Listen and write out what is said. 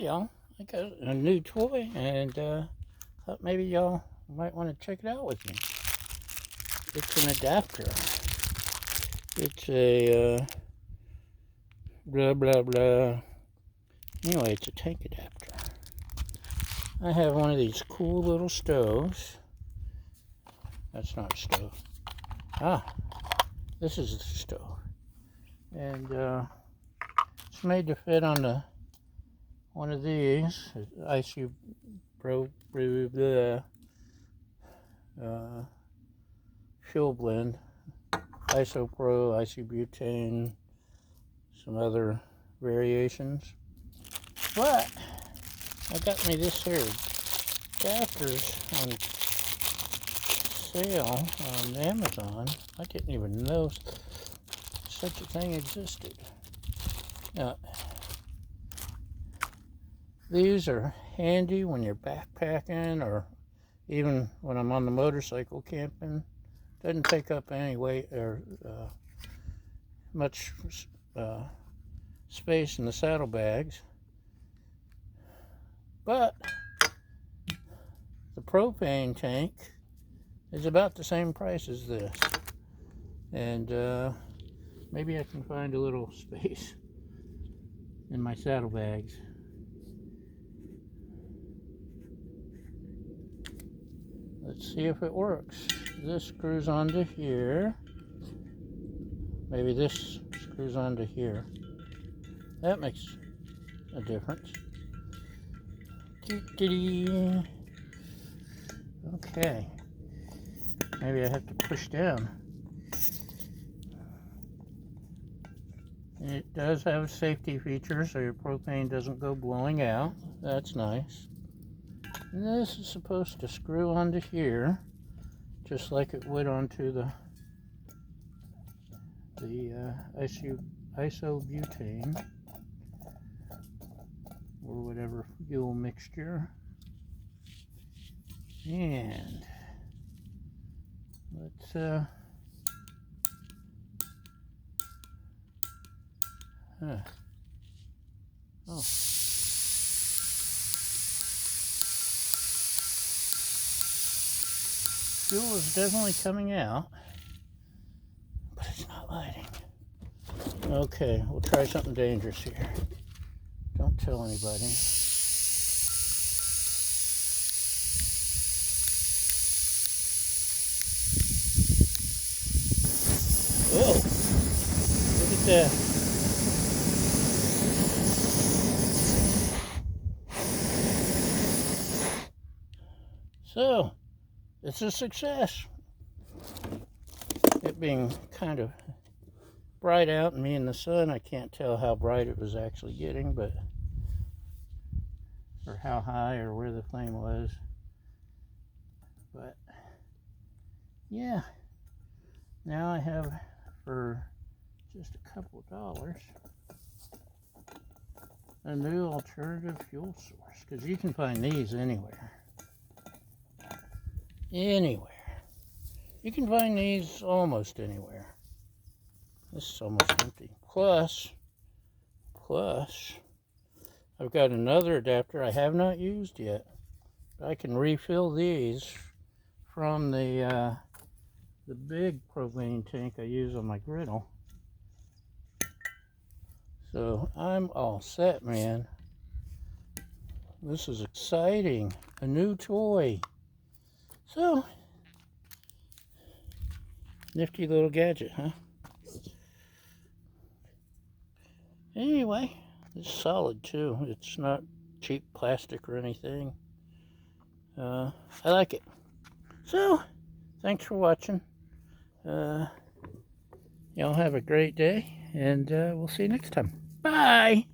y'all, I got a new toy and thought maybe y'all might want to check it out with me. It's an adapter. It's a blah blah blah. Anyway, it's a tank adapter. I have one of these cool little stoves. That's not a stove. This is the stove. And it's made to fit on one of these fuel blend, isobutane, some other variations. But I got me this here adapters on sale on Amazon. I didn't even know such a thing existed. Now, these are handy when you're backpacking or even when I'm on the motorcycle camping. Doesn't take up any weight or much space in the saddlebags. But the propane tank is about the same price as this. And maybe I can find a little space in my saddlebags. Let's see if it works. This screws onto here. Maybe this screws onto here. That makes a difference. Okay. Maybe I have to push down. It does have safety features so your propane doesn't go blowing out. That's nice. And this is supposed to screw onto here, just like it would onto the isobutane or whatever fuel mixture. And let's fuel is definitely coming out, but it's not lighting. Okay, we'll try something dangerous here. Don't tell anybody. Whoa! Look at that. So, it's a success. It being kind of bright out and me in the sun, I can't tell how bright it was actually getting, but or how high or where the flame was. But yeah, now I have, for just a couple of dollars, a new alternative fuel source, because you can find these anywhere. You can find these almost anywhere. This is almost empty. Plus, I've got another adapter I have not used yet. I can refill these from the big propane tank I use on my griddle. So I'm all set, man. This is exciting. A new toy. So, nifty little gadget, huh? Anyway, it's solid too. It's not cheap plastic or anything. I like it. So, thanks for watching. Y'all have a great day, and we'll see you next time. Bye!